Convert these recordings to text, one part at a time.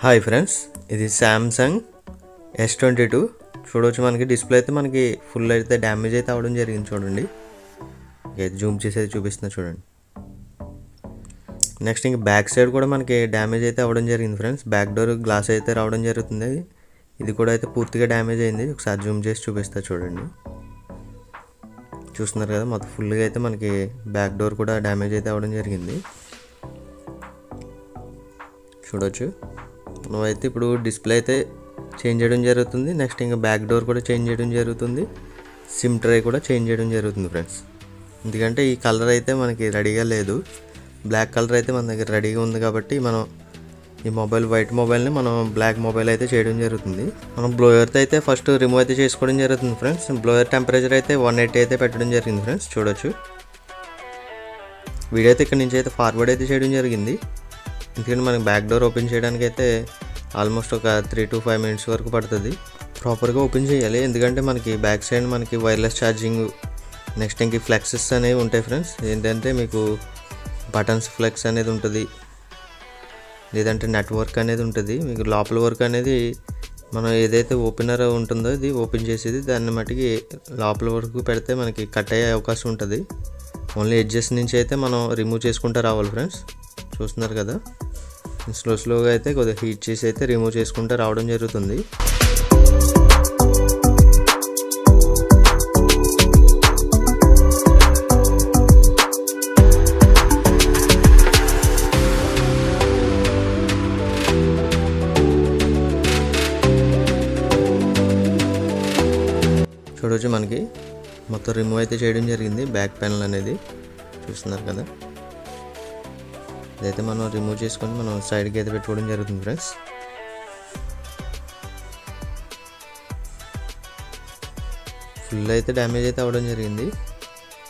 Hi friends, ఇది Samsung S22 చూడవచ్చు. మనకి డిస్ప్లే అయితే మనకి ఫుల్ అయితే డ్యామేజ్ అయితే అవ్వడం జరిగింది. చూడండి, జూమ్ చేసేది చూపిస్తున్నా చూడండి. నెక్స్ట్ ఇంక బ్యాక్ సైడ్ కూడా మనకి డ్యామేజ్ అయితే అవ్వడం జరిగింది ఫ్రెండ్స్. బ్యాక్ డోర్ గ్లాస్ అయితే రావడం జరుగుతుంది. ఇది కూడా అయితే పూర్తిగా డ్యామేజ్ అయింది. ఒకసారి జూమ్ చేసి చూపిస్తా చూడండి. చూస్తున్నారు కదా, మొత్తం ఫుల్గా అయితే మనకి బ్యాక్ డోర్ కూడా డ్యామేజ్ అయితే అవ్వడం జరిగింది. చూడవచ్చు, మనమైతే ఇప్పుడు డిస్ప్లే అయితే చేంజ్ చేయడం జరుగుతుంది. నెక్స్ట్ ఇంకా బ్యాక్ డోర్ కూడా చేంజ్ చేయడం జరుగుతుంది. సిమ్ ట్రే కూడా చేంజ్ చేయడం జరుగుతుంది ఫ్రెండ్స్. ఎందుకంటే ఈ కలర్ అయితే మనకి రెడీగా లేదు. బ్లాక్ కలర్ అయితే మన దగ్గర రెడీగా ఉంది కాబట్టి మనం ఈ వైట్ మొబైల్ని మనం బ్లాక్ మొబైల్ అయితే చేయడం జరుగుతుంది. మనం బ్లోయర్తో అయితే ఫస్ట్ రిమూవ్ అయితే చేసుకోవడం జరుగుతుంది ఫ్రెండ్స్. బ్లోయర్ టెంపరేచర్ అయితే 180 అయితే పెట్టడం జరిగింది ఫ్రెండ్స్. చూడొచ్చు, వీడియో అయితే ఇక్కడ నుంచి అయితే ఫార్వర్డ్ అయితే చేయడం జరిగింది. ఎందుకంటే మనకి బ్యాక్ డోర్ ఓపెన్ చేయడానికి అయితే ఆల్మోస్ట్ ఒక 3 to 5 minutes వరకు పడుతుంది. ప్రాపర్గా ఓపెన్ చేయాలి, ఎందుకంటే మనకి బ్యాక్ సైడ్ మనకి వైర్లెస్ ఛార్జింగ్, నెక్స్ట్ ఇంక ఫ్లెక్సెస్ అనేవి ఉంటాయి ఫ్రెండ్స్. ఏంటంటే మీకు బటన్స్ ఫ్లెక్స్ అనేది ఉంటుంది, లేదంటే నెట్వర్క్ అనేది ఉంటుంది. మీకు లోపల వర్క్ అనేది మనం ఏదైతే ఓపెనర్ ఉంటుందో ఇది ఓపెన్ చేసేది, దాన్ని మట్టికి లోపల వరకు పెడితే మనకి కట్ అయ్యే అవకాశం ఉంటుంది. ఓన్లీ ఎడ్జెస్ నుంచి అయితే మనం రిమూవ్ చేసుకుంటూ రావాలి ఫ్రెండ్స్. చూస్తున్నారు కదా, స్లోగా అయితే కొద్దిగా హీట్ చేసి అయితే రిమూవ్ చేసుకుంటూ రావడం జరుగుతుంది. చూడవచ్చు, మనకి మొత్తం రిమూవ్ అయితే చేయడం జరిగింది. బ్యాక్ ప్యానల్ అనేది చూస్తున్నారు కదా, ఇదైతే మనం రిమూవ్ చేసుకొని మనం సైడ్కి అయితే పెట్టుకోవడం జరుగుతుంది ఫ్రెండ్స్. ఫుల్ అయితే డ్యామేజ్ అయితే అవ్వడం జరిగింది.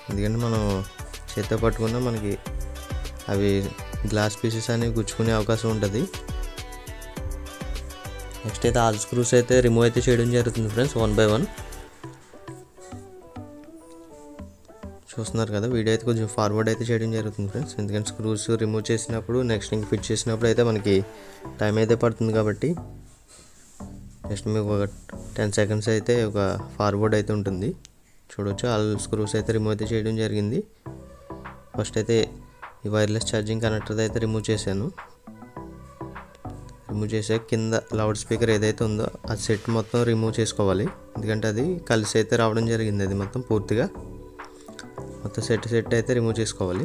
ఎందుకంటే మనం చేత్తో పట్టుకున్నా మనకి అవి గ్లాస్ పీసెస్ అనేవి గుచ్చుకునే అవకాశం ఉంటుంది. నెక్స్ట్ అయితే ఆల్ స్క్రూస్ అయితే రిమూవ్ అయితే చేయడం జరుగుతుంది ఫ్రెండ్స్, 1 by 1. చూస్తున్నారు కదా, వీడియో అయితే కొంచెం ఫార్వర్డ్ అయితే చేయడం జరుగుతుంది ఫ్రెండ్స్. ఎందుకంటే స్క్రూస్ రిమూవ్ చేసినప్పుడు నెక్స్ట్ ఇంక ఫిట్ చేసినప్పుడు అయితే మనకి టైం అయితే పడుతుంది కాబట్టి నెక్స్ట్ మీకు ఒక 10 seconds అయితే ఒక ఫార్వర్డ్ అయితే ఉంటుంది. చూడవచ్చు, ఆల్ స్క్రూస్ అయితే రిమూవ్ అయితే చేయడం జరిగింది. ఫస్ట్ అయితే ఈ వైర్లెస్ ఛార్జింగ్ కనెక్టర్ అయితే రిమూవ్ చేశాను. రిమూవ్ చేసే కింద లౌడ్ స్పీకర్ ఏదైతే ఉందో ఆ సెట్ మొత్తం రిమూవ్ చేసుకోవాలి. ఎందుకంటే అది కలిసి అయితే రావడం జరిగింది. అది మొత్తం పూర్తిగా మొత్తం సెట్ అయితే రిమూవ్ చేసుకోవాలి.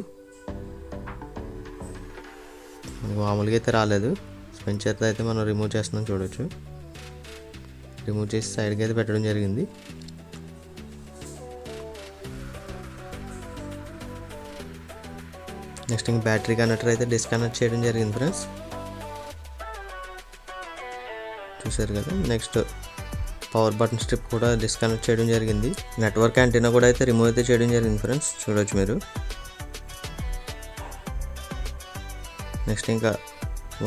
మనకు మామూలుగా అయితే రాలేదు, స్పెన్ చేత అయితే మనం రిమూవ్ చేస్తున్నాం. చూడవచ్చు, రిమూవ్ చేసి సైడ్కి అయితే పెట్టడం జరిగింది. నెక్స్ట్ ఇంక బ్యాటరీ కనెక్టర్ అయితే డిస్కనెక్ట్ చేయడం జరిగింది ఫ్రెండ్స్. చూసారు కదా, నెక్స్ట్ పవర్ బటన్ స్ట్రిప్ కూడా డిస్కనెక్ట్ చేయడం జరిగింది. నెట్వర్క్ యాంటీనా కూడా అయితే రిమూవ్ అయితే చేయడం జరిగింది ఫ్రెండ్స్. చూడవచ్చు మీరు. నెక్స్ట్ ఇంకా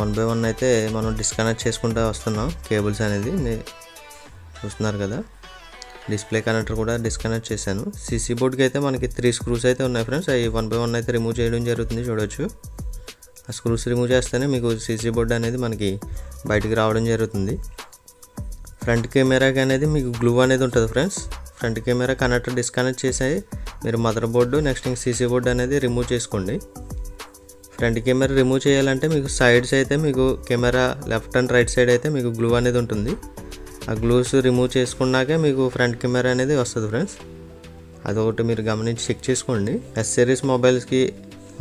1 by 1 అయితే మనం డిస్కనెక్ట్ చేసుకుంటూ వస్తున్నాం కేబుల్స్ అనేది. చూస్తున్నారు కదా, డిస్ప్లే కనెక్టర్ కూడా డిస్కనెక్ట్ చేశాను. సీసీ బోర్డ్కి అయితే మనకి 3 screws అయితే ఉన్నాయి ఫ్రెండ్స్. అవి 1 by 1 అయితే రిమూవ్ చేయడం జరుగుతుంది. చూడవచ్చు, ఆ స్క్రూస్ రిమూవ్ చేస్తేనే మీకు సీసీ బోర్డ్ అనేది మనకి బయటికి రావడం జరుగుతుంది. ఫ్రంట్ కెమెరాకి అనేది మీకు గ్లూ అనేది ఉంటుంది friends. Front camera connector disconnect చేసి మీరు మదర్ బోర్డు నెక్స్ట్ ఇంక సీసీ బోర్డు అనేది రిమూవ్ చేసుకోండి. ఫ్రంట్ కెమెరా రిమూవ్ చేయాలంటే మీకు సైడ్స్ అయితే మీకు camera left and right side అయితే మీకు గ్లూ అనేది ఉంటుంది. ఆ గ్లూస్ రిమూవ్ చేసుకున్నాకే మీకు ఫ్రంట్ కెమెరా అనేది వస్తుంది ఫ్రెండ్స్. అదొకటి మీరు గమనించి చెక్ చేసుకోండి. S series మొబైల్స్కి,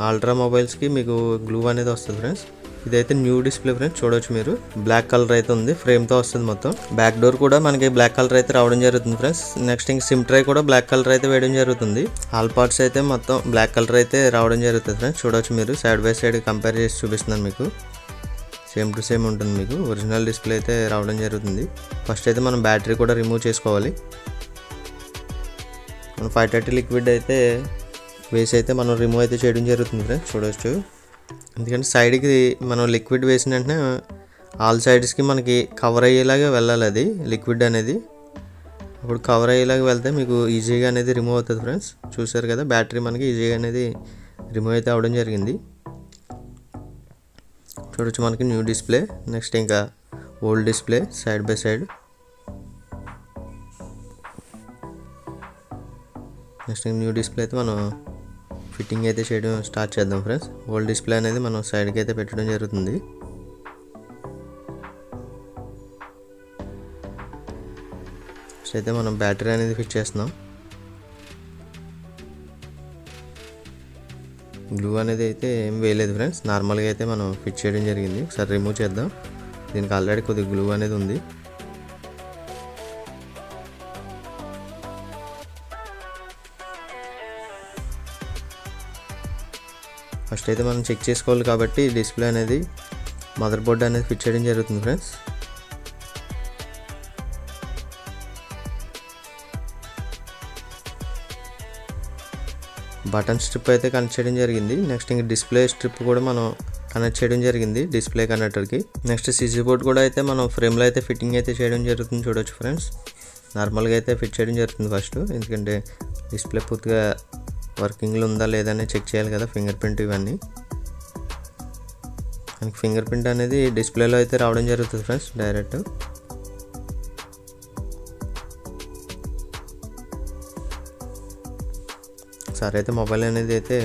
అల్ట్రా మొబైల్స్కి మీకు గ్లూ అనేది వస్తుంది ఫ్రెండ్స్. ఇదైతే న్యూ డిస్ప్లే ఫ్రెండ్స్. చూడవచ్చు మీరు, బ్లాక్ కలర్ అయితే ఉంది, ఫ్రేమ్తో వస్తుంది మొత్తం. బ్యాక్ డోర్ కూడా మనకి బ్లాక్ కలర్ అయితే రావడం జరుగుతుంది ఫ్రెండ్స్. నెక్స్ట్ ఇంక సిమ్ ట్రే కూడా బ్లాక్ కలర్ అయితే వేయడం జరుగుతుంది. ఆల్ పార్ట్స్ అయితే మొత్తం బ్లాక్ కలర్ అయితే రావడం జరుగుతుంది ఫ్రెండ్స్. చూడవచ్చు మీరు, సైడ్ బై సైడ్ కంపేర్ చేసి చూపిస్తున్నాను మీకు. సేమ్ టు సేమ్ ఉంటుంది, మీకు ఒరిజినల్ డిస్ప్లే అయితే రావడం జరుగుతుంది. ఫస్ట్ అయితే మనం బ్యాటరీ కూడా రిమూవ్ చేసుకోవాలి. మనం 530 లిక్విడ్ అయితే వేసి అయితే మనం రిమూవ్ అయితే చేయడం జరుగుతుంది ఫ్రెండ్స్. చూడవచ్చు, ఎందుకంటే సైడ్కి మనం లిక్విడ్ వేసిన వెంటనే ఆల్ సైడ్స్కి మనకి కవర్ అయ్యేలాగా వెళ్ళాలి అది లిక్విడ్ అనేది. అప్పుడు కవర్ అయ్యేలాగా వెళ్తే మీకు ఈజీగా అనేది రిమూవ్ అవుతుంది ఫ్రెండ్స్. చూసారు కదా, బ్యాటరీ మనకి ఈజీగా అనేది రిమూవ్ అయితే అవ్వడం జరిగింది. చూడొచ్చు మనకి న్యూ డిస్ప్లే, నెక్స్ట్ ఇంకా old display side by side. Next new display అయితే మనం ఫిట్టింగ్ అయితే చేయడం స్టార్ట్ చేద్దాం ఫ్రెండ్స్. ఓల్డ్ డిస్ప్లే అనేది మనం సైడ్కి అయితే పెట్టడం జరుగుతుంది. నెక్స్ట్ అయితే మనం బ్యాటరీ అనేది ఫిట్ చేస్తున్నాం. గ్లూ అనేది అయితే ఏం వేయలేదు ఫ్రెండ్స్, నార్మల్గా అయితే మనం ఫిట్ చేయడం జరిగింది. ఒకసారి రిమూవ్ చేద్దాం. దీనికి ఆల్రెడీ కొద్దిగా గ్లూ అనేది ఉంది. ఫస్ట్ అయితే మనం చెక్ చేసుకోవాలి కాబట్టి డిస్ప్లే అనేది మదర్ బోర్డ్ అనేది ఫిట్ చేయడం జరుగుతుంది ఫ్రెండ్స్. బటన్ స్ట్రిప్ అయితే కనెక్ట్ చేయడం జరిగింది. నెక్స్ట్ ఇంక డిస్ప్లే స్ట్రిప్ కూడా మనం కనెక్ట్ చేయడం జరిగింది డిస్ప్లే కనెక్టర్కి. నెక్స్ట్ సీసీ బోర్డ్ కూడా అయితే మనం ఫ్రేమ్లో అయితే ఫిట్టింగ్ అయితే చేయడం జరుగుతుంది. చూడొచ్చు ఫ్రెండ్స్, నార్మల్గా అయితే ఫిట్ చేయడం జరుగుతుంది ఫస్ట్, ఎందుకంటే డిస్ప్లే పూర్తిగా వర్కింగ్లో ఉందా లేదా అని చెక్ చేయాలి కదా, ఫింగర్ ప్రింట్ ఇవన్నీ. మనకి ఫింగర్ ప్రింట్ అనేది డిస్ప్లేలో అయితే రావడం జరుగుతుంది ఫ్రెండ్స్ డైరెక్ట్. ఒకసారి అయితే మొబైల్ అనేది అయితే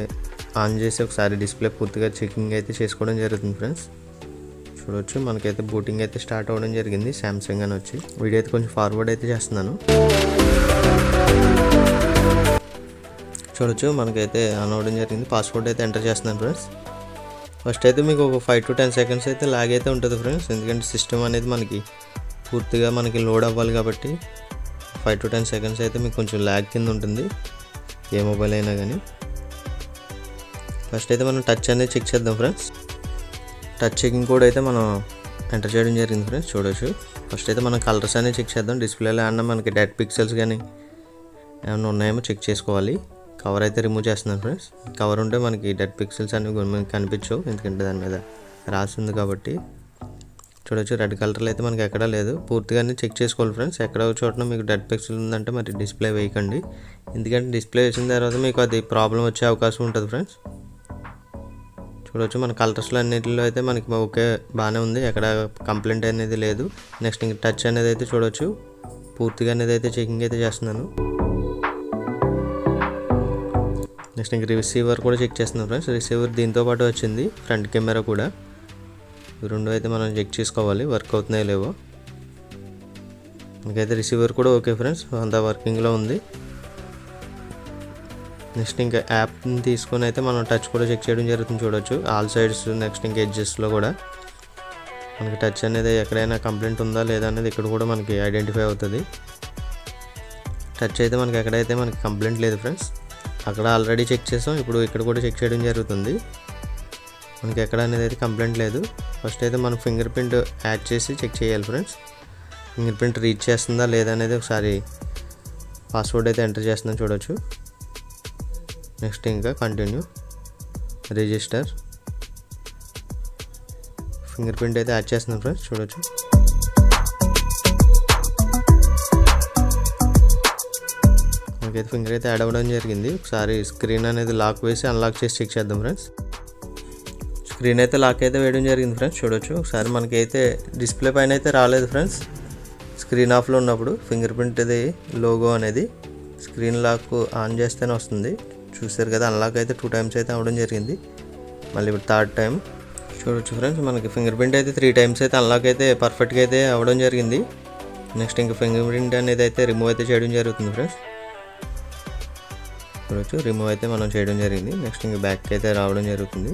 ఆన్ చేసి ఒకసారి డిస్ప్లే పూర్తిగా చెకింగ్ అయితే చేసుకోవడం జరుగుతుంది ఫ్రెండ్స్. చూడవచ్చు మనకైతే బూటింగ్ అయితే స్టార్ట్ అవ్వడం జరిగింది శాంసంగ్ అని వచ్చి. వీడియో అయితే కొంచెం ఫార్వర్డ్ అయితే చేస్తున్నాను. చూడొచ్చు మనకైతే ఆన్ అవ్వడం జరిగింది. పాస్వర్డ్ అయితే ఎంటర్ చేస్తున్నాను ఫ్రెండ్స్. ఫస్ట్ అయితే మీకు ఒక 5 to 10 seconds అయితే లాగ్ అయితే ఉంటుంది ఫ్రెండ్స్, ఎందుకంటే సిస్టమ్ అనేది మనకి పూర్తిగా మనకి లోడ్ అవ్వాలి కాబట్టి 5 to 10 seconds అయితే మీకు కొంచెం లాగ్ కింద ఉంటుంది ఏ మొబైల్ అయినా కానీ. ఫస్ట్ అయితే మనం టచ్ అనేది చెక్ చేద్దాం ఫ్రెండ్స్. టచ్ చెకింగ్ కోడ్ అయితే మనం ఎంటర్ చేయడం జరిగింది ఫ్రెండ్స్. చూడొచ్చు ఫస్ట్ అయితే మనం కలర్స్ అనేది చెక్ చేద్దాం. డిస్ప్లేలో ఏమన్నా మనకి డెడ్ పిక్సెల్స్ కానీ ఏమన్నా ఉన్నాయేమో చెక్ చేసుకోవాలి. కవర్ అయితే రిమూవ్ చేస్తున్నాను ఫ్రెండ్స్. కవర్ ఉంటే మనకి డెడ్ పిక్సెల్స్ అనేవి మనకి కనిపించవు, ఎందుకంటే దాని మీద రాసింది కాబట్టి. చూడొచ్చు రెడ్ కలర్లో అయితే మనకి ఎక్కడా లేదు. పూర్తిగా చెక్ చేసుకోవాలి ఫ్రెండ్స్. ఎక్కడ చోటన మీకు డెడ్ పిక్సెల్ ఉందంటే మరి డిస్ప్లే వేయకండి, ఎందుకంటే డిస్ప్లే వేసిన తర్వాత మీకు అది ప్రాబ్లం వచ్చే అవకాశం ఉంటుంది ఫ్రెండ్స్. చూడవచ్చు మన కలర్స్లో అన్నిటిలో అయితే మనకి ఓకే బాగానే ఉంది, ఎక్కడ కంప్లైంట్ అనేది లేదు. నెక్స్ట్ ఇంక టచ్ అనేది అయితే చూడవచ్చు పూర్తిగా అనేది అయితే చెకింగ్ అయితే చేస్తున్నాను. నెక్స్ట్ ఇంక రిసీవర్ కూడా చెక్ చేస్తున్నాను ఫ్రెండ్స్. రిసీవర్ దీంతో పాటు వచ్చింది, ఫ్రంట్ కెమెరా కూడా. ఈ రెండు అయితే మనం చెక్ చేసుకోవాలి వర్క్ అవుతున్నాయో లేవో. ఇంకైతే రిసీవర్ కూడా ఓకే ఫ్రెండ్స్, అంతా వర్కింగ్లో ఉంది. నెక్స్ట్ ఇంకా యాప్ని తీసుకొని అయితే మనం టచ్ కూడా చెక్ చేయడం జరుగుతుంది. చూడొచ్చు ఆల్ సైడ్స్, నెక్స్ట్ ఇంకా ఎడ్జెస్లో కూడా మనకి టచ్ అనేది ఎక్కడైనా కంప్లైంట్ ఉందా లేదా అనేది ఇక్కడ కూడా మనకి ఐడెంటిఫై అవుతుంది. టచ్ అయితే మనకి ఎక్కడైతే మనకి కంప్లైంట్ లేదు ఫ్రెండ్స్, అక్కడ ఆల్రెడీ చెక్ చేసాం. ఇప్పుడు ఇక్కడ కూడా చెక్ చేయడం జరుగుతుంది, మనకి ఎక్కడ అనేది అయితే కంప్లైంట్ లేదు. ఫస్ట్ అయితే మనం ఫింగర్ ప్రింట్ యాడ్ చేసి చెక్ చేయాలి ఫ్రెండ్స్. ఫింగర్ ప్రింట్ రీచ్ చేస్తుందా లేదా అనేది ఒకసారి పాస్వర్డ్ అయితే ఎంటర్ చేస్తున్నాం. చూడొచ్చు నెక్స్ట్ ఇంకా కంటిన్యూ, రిజిస్టర్, ఫింగర్ ప్రింట్ అయితే యాడ్ చేస్తున్నాం ఫ్రెండ్స్. చూడొచ్చు మనకైతే ఫింగర్ అయితే యాడ్ అవ్వడం జరిగింది. ఒకసారి స్క్రీన్ అనేది లాక్ వేసి అన్లాక్ చేసి చెక్ చేద్దాం ఫ్రెండ్స్. స్క్రీన్ అయితే లాక్ అయితే వేయడం జరిగింది ఫ్రెండ్స్. చూడొచ్చు ఒకసారి మనకైతే డిస్ప్లే పైన అయితే రాలేదు ఫ్రెండ్స్, స్క్రీన్ ఆఫ్లో ఉన్నప్పుడు ఫింగర్ ప్రింట్ అది లోగో అనేది స్క్రీన్ లాక్ ఆన్ చేస్తేనే వస్తుంది. చూసారు కదా, అన్లాక్ అయితే 2 times అయితే అవ్వడం జరిగింది, మళ్ళీ ఇప్పుడు 3rd time. చూడొచ్చు ఫ్రెండ్స్ మనకి ఫింగర్ ప్రింట్ అయితే 3 times అయితే అన్లాక్ అయితే పర్ఫెక్ట్గా అయితే అవ్వడం జరిగింది. నెక్స్ట్ ఇంకా ఫింగర్ ప్రింట్ అనేది అయితే రిమూవ్ అయితే చేయడం జరుగుతుంది ఫ్రెండ్స్. చూడొచ్చు రిమూవ్ అయితే మనం చేయడం జరిగింది. నెక్స్ట్ ఇంక బ్యాక్ అయితే రావడం జరుగుతుంది.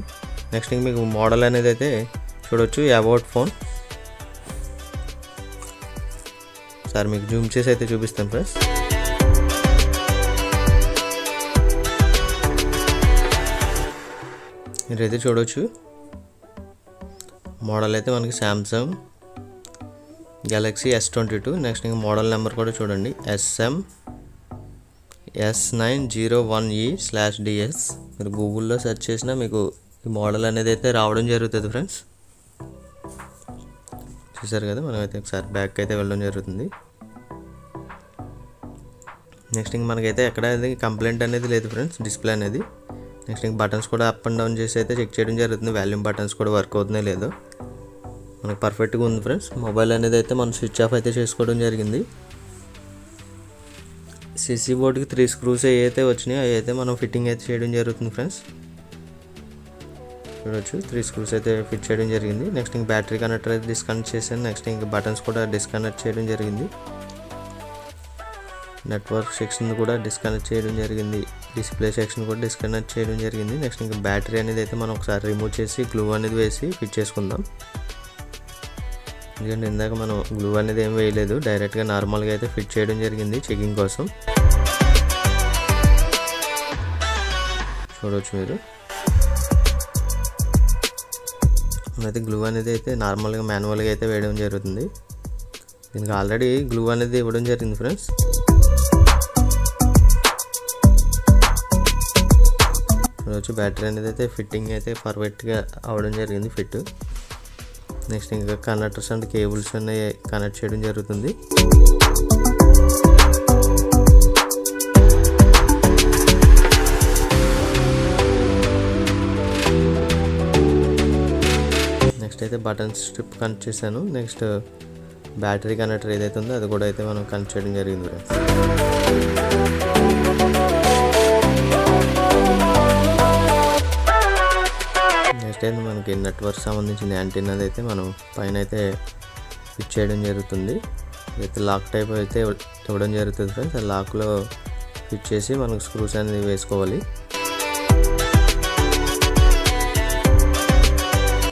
నెక్స్ట్ ఇంక మీకు మోడల్ అనేది అయితే చూడొచ్చు అబౌట్ ఫోన్. సార్ మీకు జూమ్ చేసి అయితే చూపిస్తాను ఫ్రెండ్స్. మీరైతే చూడవచ్చు మోడల్ అయితే మనకి శాంసంగ్ గెలాక్సీ S22. నెక్స్ట్ ఇంకా మోడల్ నెంబర్ కూడా చూడండి SM-S901E/DS. మీరు గూగుల్లో సెర్చ్ చేసినా మీకు ఈ మోడల్ అనేది అయితే రావడం జరుగుతుంది ఫ్రెండ్స్. చూసారు కదా, మనం అయితే ఒకసారి బ్యాక్ అయితే వెళ్ళడం జరుగుతుంది. నెక్స్ట్ ఇంక మనకైతే ఎక్కడ కంప్లైంట్ అనేది లేదు ఫ్రెండ్స్ డిస్ప్లే అనేది. నెక్స్ట్ ఇంక బటన్స్ కూడా అప్ అండ్ డౌన్ చేసి అయితే చెక్ చేయడం జరుగుతుంది, వాల్యూమ్ బటన్స్ కూడా వర్క్ అవుతున్నాయి లేదో. మనకు పర్ఫెక్ట్గా ఉంది ఫ్రెండ్స్. మొబైల్ అనేది అయితే మనం స్విచ్ ఆఫ్ అయితే చేసుకోవడం జరిగింది. సిసి బోర్డ్కి 3 స్క్రూస్ అయితే వచ్చినాయి, అవి అయితే మనం ఫిట్టింగ్ అయితే చేయడం జరుగుతుంది ఫ్రెండ్స్. చూడొచ్చు 3 స్క్రూస్ అయితే ఫిట్ చేయడం జరిగింది. నెక్స్ట్ ఇంక బ్యాటరీ కనెక్టర్ అయితే డిస్కనెక్ట్ చేశాను. నెక్స్ట్ ఇంక బటన్స్ కూడా డిస్కనెక్ట్ చేయడం జరిగింది. నెట్వర్క్ సెక్షన్ కూడా డిస్కనెక్ట్ చేయడం జరిగింది. డిస్ప్లే సెక్షన్ కూడా డిస్కనెక్ట్ చేయడం జరిగింది. నెక్స్ట్ ఇంకా బ్యాటరీ అనేది అయితే మనం ఒకసారి రిమూవ్ చేసి గ్లూ అనేది వేసి ఫిట్ చేసుకుందాం. ఎందుకంటే ఇందాక మనం గ్లూ అనేది ఏం వేయలేదు, డైరెక్ట్గా నార్మల్గా అయితే ఫిట్ చేయడం జరిగింది చెకింగ్ కోసం. చూడవచ్చు మీరు అయితే గ్లూ అనేది అయితే నార్మల్గా మాన్యువల్గా అయితే వేయడం జరుగుతుంది. దీనికి ఆల్రెడీ గ్లూ అనేది ఇవ్వడం జరిగింది ఫ్రెండ్స్. చూడవచ్చు బ్యాటరీ అనేది అయితే ఫిట్టింగ్ అయితే పర్ఫెక్ట్గా అవ్వడం జరిగింది ఫిట్. నెక్స్ట్ ఇంకా కనెక్టర్స్ అండ్ కేబుల్స్ అన్నీ కనెక్ట్ చేయడం జరుగుతుంది. నెక్స్ట్ అయితే బటన్ స్ట్రిప్ కనెక్ట్ చేశాను. నెక్స్ట్ బ్యాటరీ కనెక్టర్ ఏదైతే ఉందో అది కూడా అయితే మనం కనెక్ట్ చేయడం జరిగింది. నెక్స్ట్ అయితే మనకి నెట్వర్క్ సంబంధించిన యాంటీనాది అయితే మనం పైన అయితే ఫిట్ చేయడం జరుగుతుంది. అయితే లాక్ టైప్ అయితే ఇవ్వడం జరుగుతుంది ఫ్రెండ్స్. ఆ లాక్లో ఫిట్ చేసి మనకు స్క్రూస్ అనేది వేసుకోవాలి.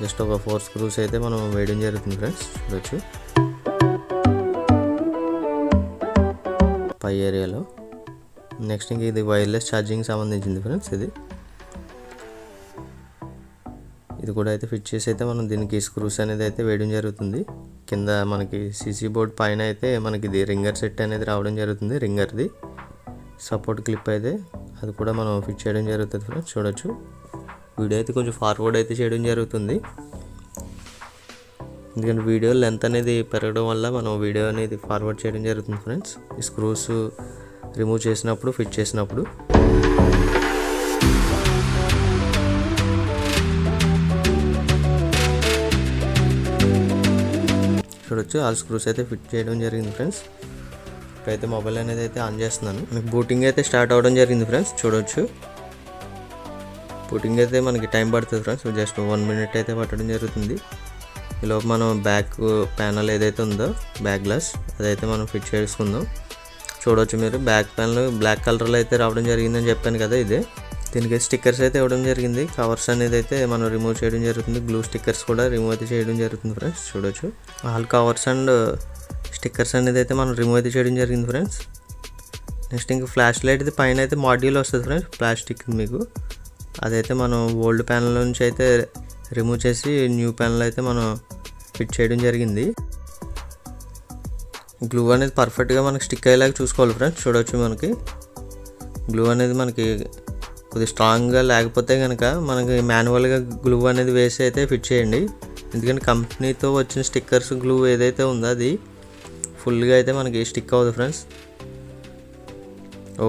జస్ట్ ఒక 4 స్క్రూస్ అయితే మనం వేయడం జరుగుతుంది ఫ్రెండ్స్. చూడొచ్చు పై ఏరియాలో. నెక్స్ట్ ఇంక ఇది వైర్లెస్ ఛార్జింగ్ సంబంధించింది ఫ్రెండ్స్. ఇది కూడా అయితే ఫిట్ చేసి అయితే మనం దీనికి స్క్రూస్ అనేది అయితే వేయడం జరుగుతుంది. కింద మనకి సీసీ బోర్డ్ పైన అయితే మనకి ఇది రింగర్ సెట్ అనేది రావడం జరుగుతుంది. రింగర్ది సపోర్ట్ క్లిప్ అయితే అది కూడా మనం ఫిట్ చేయడం జరుగుతుంది ఫ్రెండ్స్. చూడొచ్చు వీడియో అయితే కొంచెం ఫార్వర్డ్ అయితే చేయడం జరుగుతుంది, ఎందుకంటే వీడియో లెంత్ అనేది పెరగడం వల్ల మనం వీడియో అనేది ఫార్వర్డ్ చేయడం జరుగుతుంది ఫ్రెండ్స్. ఈ స్క్రూస్ రిమూవ్ చేసినప్పుడు ఫిట్ చేసినప్పుడు. చూడొచ్చు ఆల్ స్క్రూస్ అయితే ఫిట్ చేయడం జరిగింది ఫ్రెండ్స్. ఇప్పుడైతే మొబైల్ అనేది అయితే ఆన్ చేస్తున్నాను. మనకి బూటింగ్ అయితే స్టార్ట్ అవ్వడం జరిగింది ఫ్రెండ్స్. చూడొచ్చు బూటింగ్ అయితే మనకి టైం పడుతుంది ఫ్రెండ్స్. జస్ట్ 1 మినిట్ అయితే పట్టడం జరుగుతుంది. ఈలోపు మనం బ్యాక్ ప్యానల్ ఏదైతే ఉందో బ్యాక్ గ్లాస్ అదైతే మనం ఫిట్ చేసుకుందాం. చూడవచ్చు మీరు బ్యాక్ ప్యానల్ బ్లాక్ కలర్లో అయితే రావడం జరిగిందని చెప్పాను కదా. ఇదే దీనికి స్టిక్కర్స్ అయితే ఇవ్వడం జరిగింది. కవర్స్ అనేది అయితే మనం రిమూవ్ చేయడం జరుగుతుంది. గ్లూ స్టిక్కర్స్ కూడా రిమూవ్ అయితే చేయడం జరుగుతుంది ఫ్రెండ్స్. చూడొచ్చు ఆల్ కవర్స్ అండ్ స్టిక్కర్స్ అనేది అయితే మనం రిమూవ్ అయితే చేయడం జరిగింది ఫ్రెండ్స్. నెక్స్ట్ ఇంకా ఫ్లాష్ లైట్ ఇది పైన అయితే మాడ్యూల్ వస్తుంది ఫ్రెండ్స్, ప్లాస్టిక్ మీకు. అదైతే మనం ఓల్డ్ ప్యానల్ నుంచి అయితే రిమూవ్ చేసి న్యూ ప్యానల్ అయితే మనం ఫిట్ చేయడం జరిగింది. గ్లూ అనేది పర్ఫెక్ట్గా మనకి స్టిక్ అయ్యేలాగా చూసుకోవాలి ఫ్రెండ్స్. చూడవచ్చు మనకి గ్లూ అనేది మనకి కొద్దిగా స్ట్రాంగ్గా లేకపోతే కనుక మనకి మాన్యువల్గా గ్లూ అనేది వేసి అయితే ఫిట్ చేయండి. ఎందుకంటే కంపెనీతో వచ్చిన స్టిక్కర్స్ గ్లూ ఏదైతే ఉందో అది ఫుల్గా అయితే మనకి స్టిక్ అవ్వదు ఫ్రెండ్స్.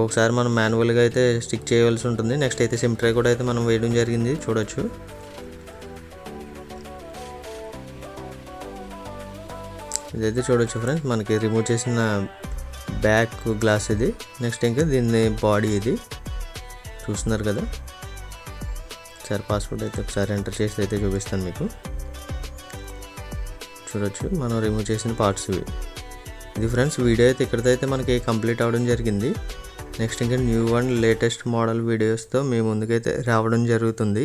ఒకసారి మనం మాన్యువల్గా అయితే స్టిక్ చేయవలసి ఉంటుంది. నెక్స్ట్ అయితే సిమ్ ట్రే కూడా అయితే మనం వేయడం జరిగింది. చూడొచ్చు ఇదైతే చూడొచ్చు ఫ్రెండ్స్ మనకి రిమూవ్ చేసిన బ్యాక్ గ్లాస్ ఇది. నెక్స్ట్ ఇంకా దీన్ని బాడీ ఇది చూస్తున్నారు కదా. ఒకసారి పాస్వర్డ్ అయితే ఒకసారి ఎంటర్ చేసి అయితే చూపిస్తాను మీకు. చూడొచ్చు మనం రిమూవ్ చేసిన పార్ట్స్ ఇవి. ఇది ఫ్రెండ్స్ వీడియో అయితే ఇక్కడితో అయితే మనకి కంప్లీట్ అవ్వడం జరిగింది. నెక్స్ట్ ఇంకా న్యూ అండ్ లేటెస్ట్ మోడల్ వీడియోస్తో మీ ముందుకైతే రావడం జరుగుతుంది.